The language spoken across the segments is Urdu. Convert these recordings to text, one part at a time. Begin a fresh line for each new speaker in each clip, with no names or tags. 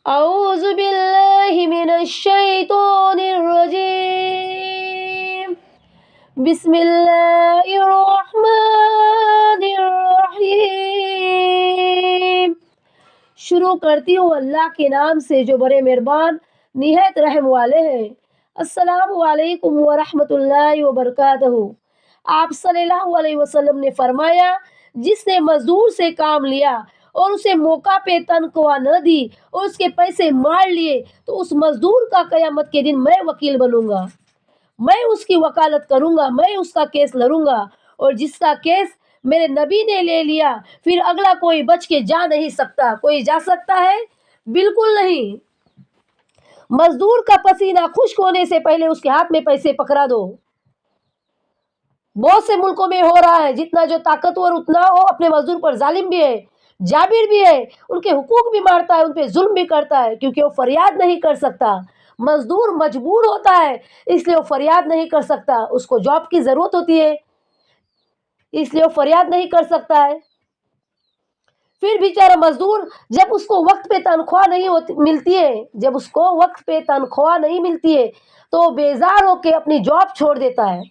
اعوذ باللہ من الشیطان الرجیم بسم اللہ الرحمن الرحیم۔ شروع کرتی ہوں اللہ کے نام سے جو بڑے مہربان نہایت رحم والے ہیں۔ السلام علیکم ورحمۃ اللہ وبرکاتہ۔ آپ صلی اللہ علیہ وسلم نے فرمایا، جس نے مزدور سے کام لیا اور اسے موقع پہ تنخواہ نہ دی اور اس کے پیسے مار لیے تو اس مزدور کا قیامت کے دن میں وکیل بنوں گا، میں اس کی وکالت کروں گا، میں اس کا کیس لڑوں گا، اور جس کا کیس میرے نبی نے لے لیا پھر اگلا کوئی بچ کے جا نہیں سکتا۔ کوئی جا سکتا ہے؟ بالکل نہیں۔ مزدور کا پسینہ خشک ہونے سے پہلے اس کے ہاتھ میں پیسے پکڑا دو۔ بہت سے ملکوں میں ہو رہا ہے، جتنا جو طاقتور اتنا وہ اپنے مزدور پر ظالم بھی ہے، جابر بھی ہے، ان کے حقوق بھی مارتا ہے، ان پہ ظلم بھی کرتا ہے، کیونکہ وہ فریاد نہیں کر سکتا۔ مزدور مجبور ہوتا ہے، اس لیے وہ فریاد نہیں کر سکتا، اس کو جاب کی ضرورت ہوتی ہے، اس لیے وہ فریاد نہیں کر سکتا ہے۔ پھر بیچارہ مزدور جب اس کو وقت پہ تنخواہ نہیں ملتی ہے، جب اس کو وقت پہ تنخواہ نہیں ملتی ہے تو وہ بیزار ہو کے اپنی جاب چھوڑ دیتا ہے۔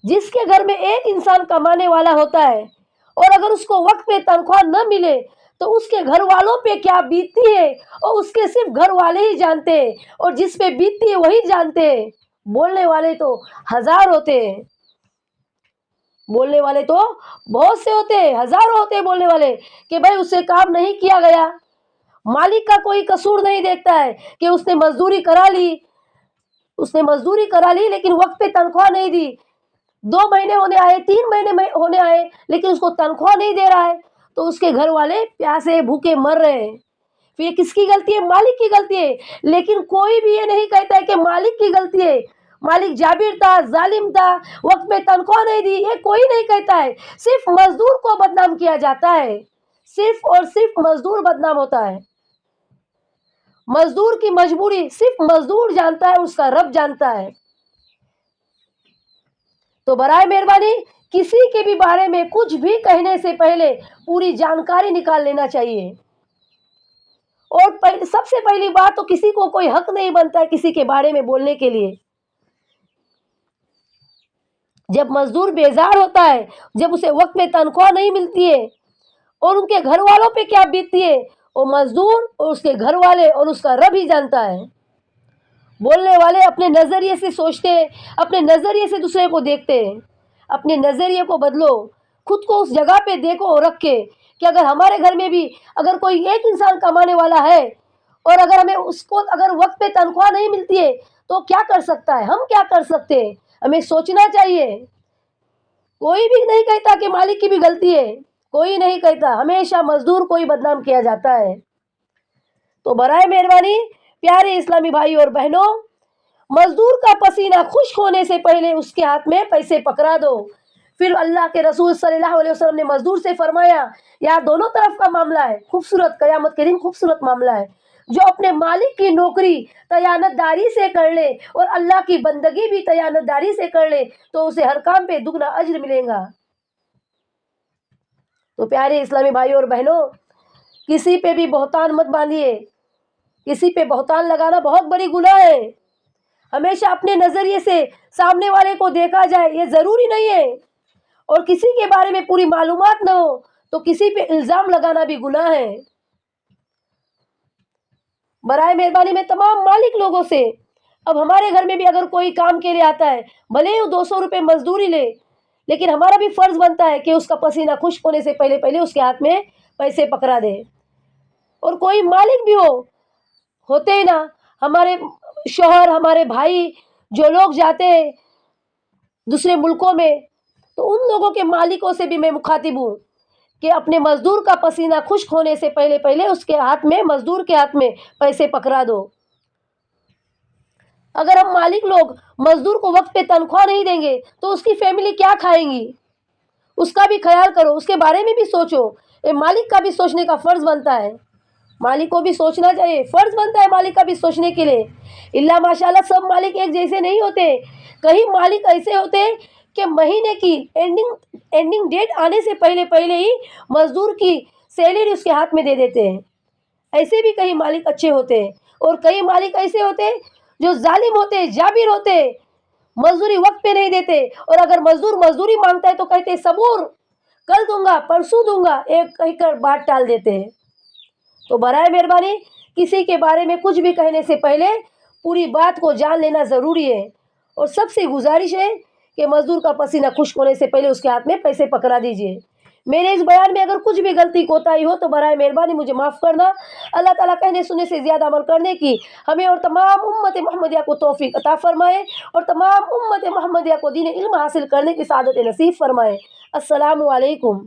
جس کے گھر میں ایک انسان کمانے والا ہوتا ہے اور اگر اس کو وقت پہ تنخواہ نہ ملے تو اس کے گھر والوں پہ کیا بیتتی ہے اور اس کے صرف گھر والے ہی جانتے ہیں، اور جس پہ بیتتی ہے وہی جانتے ہیں۔ بولنے والے تو ہزار ہوتے ہیں، بولنے والے تو بہت سے ہوتے ہیں، ہزاروں ہوتے ہیں بولنے والے کہ بھائی اس سے کام نہیں کیا گیا۔ مالک کا کوئی قصور نہیں دیکھتا ہے کہ اس نے مزدوری کرا لی، لیکن وقت پہ تنخواہ نہیں دی، 2 مہینے ہونے آئے، 3 مہینے ہونے آئے، لیکن اس کو تنخواہ نہیں دے رہا ہے، تو اس کے گھر والے پیاسے بھوکے مر رہے ہیں۔ پھر یہ کس کی غلطی ہے؟ مالک کی غلطی ہے۔ لیکن کوئی بھی یہ نہیں کہتا ہے کہ مالک کی غلطی ہے، مالک جابر تھا، ظالم تھا، وقت میں تنخواہ نہیں دی، یہ کوئی نہیں کہتا ہے۔ صرف مزدور کو بدنام کیا جاتا ہے، صرف اور صرف مزدور بدنام ہوتا ہے۔ مزدور کی مجبوری صرف مزدور جانتا ہے، اس کا رب جانتا ہے۔ تو برائے مہربانی کسی کے بھی بارے میں کچھ بھی کہنے سے پہلے پوری جانکاری نکال لینا چاہیے، اور سب سے پہلی بات تو کسی کو کوئی حق نہیں بنتا ہے کسی کے بارے میں بولنے کے لیے۔ جب مزدور بیزار ہوتا ہے، جب اسے وقت میں تنخواہ نہیں ملتی ہے اور ان کے گھر والوں پہ کیا بیتتی ہے، وہ مزدور اور اس کے گھر والے اور اس کا رب ہی جانتا ہے۔ بولنے والے اپنے نظریے سے سوچتے ہیں، اپنے نظریے سے دوسرے کو دیکھتے ہیں۔ اپنے نظریے کو بدلو، خود کو اس جگہ پہ دیکھو اور رکھ کے کہ اگر ہمارے گھر میں بھی اگر کوئی ایک انسان کمانے والا ہے اور اگر ہمیں اس کو اگر وقت پہ تنخواہ نہیں ملتی ہے تو کیا کر سکتا ہے، ہم کیا کر سکتے ہیں، ہمیں سوچنا چاہیے۔ کوئی بھی نہیں کہتا کہ مالک کی بھی غلطی ہے، کوئی نہیں کہتا، ہمیشہ مزدور کو ہی بدنام کیا جاتا ہے۔ تو برائے مہربانی پیارے اسلامی بھائی اور بہنوں، مزدور کا پسینہ خشک ہونے سے پہلے اس کے ہاتھ میں پیسے پکڑا دو۔ پھر اللہ کے رسول صلی اللہ علیہ وسلم نے مزدور سے فرمایا، یہاں دونوں طرف کا معاملہ ہے، خوبصورت، قیامت کے دن خوبصورت معاملہ ہے۔ جو اپنے مالک کی نوکری دیانت داری سے کر لے اور اللہ کی بندگی بھی دیانت داری سے کر لے تو اسے ہر کام پہ دگنا اجر ملے گا۔ تو پیارے اسلامی بھائی اور بہنوں، کسی پہ بھی بہتان مت باندھیے، کسی پہ بہتان لگانا بہت بڑی گناہ ہے۔ ہمیشہ اپنے نظریے سے سامنے والے کو دیکھا جائے، یہ ضروری نہیں ہے، اور کسی کے بارے میں پوری معلومات نہ ہو تو کسی پہ الزام لگانا بھی گناہ ہے۔ برائے مہربانی میں تمام مالک لوگوں سے، اب ہمارے گھر میں بھی اگر کوئی کام کے لیے آتا ہے، بھلے ہی 200 روپے مزدوری لے، لیکن ہمارا بھی فرض بنتا ہے کہ اس کا پسینہ خشک ہونے سے پہلے اس کے ہاتھ میں پیسے پکڑا دے۔ اور کوئی مالک بھی ہوتے ہی نا، ہمارے شوہر، ہمارے بھائی جو لوگ جاتے ہیں دوسرے ملکوں میں، تو ان لوگوں کے مالکوں سے بھی میں مخاطب ہوں کہ اپنے مزدور کا پسینہ خشک ہونے سے پہلے اس کے ہاتھ میں، مزدور کے ہاتھ میں پیسے پکڑا دو۔ اگر ہم مالک لوگ مزدور کو وقت پہ تنخواہ نہیں دیں گے تو اس کی فیملی کیا کھائیں گی؟ اس کا بھی خیال کرو، اس کے بارے میں بھی سوچو۔ یہ مالک کا بھی سوچنے کا فرض بنتا ہے، مالک کو بھی سوچنا چاہیے، فرض بنتا ہے مالک کا بھی سوچنے کے لیے۔ اللہ ماشاءاللہ سب مالک ایک جیسے نہیں ہوتے، کئی مالک ایسے ہوتے ہیں کہ مہینے کی اینڈنگ ڈیٹ آنے سے پہلے ہی مزدور کی سیلری اس کے ہاتھ میں دے دیتے ہیں۔ ایسے بھی کئی مالک اچھے ہوتے ہیں اور کئی مالک ایسے ہوتے ہیں جو ظالم ہوتے ہیں، جابر ہوتے ہیں، مزدوری وقت پہ نہیں دیتے، اور اگر مزدور مزدوری مانگتا ہے تو کہتے ہیں صبور، کل دوں گا، پرسوں دوں گا، ایک کہہ کر بات ٹال دیتے ہیں۔ تو برائے مہربانی کسی کے بارے میں کچھ بھی کہنے سے پہلے پوری بات کو جان لینا ضروری ہے، اور سب سے گزارش ہے کہ مزدور کا پسینہ خشک ہونے سے پہلے اس کے ہاتھ میں پیسے پکڑا دیجیے۔ میرے اس بیان میں اگر کچھ بھی غلطی کوتاہی ہو تو برائے مہربانی مجھے معاف کرنا۔ اللہ تعالیٰ کہنے سننے سے زیادہ عمل کرنے کی ہمیں اور تمام امت محمدیہ کو توفیق عطا فرمائے، اور تمام امت محمدیہ کو دین علم حاصل کرنے کی سعادت نصیب فرمائے۔ السلام علیکم۔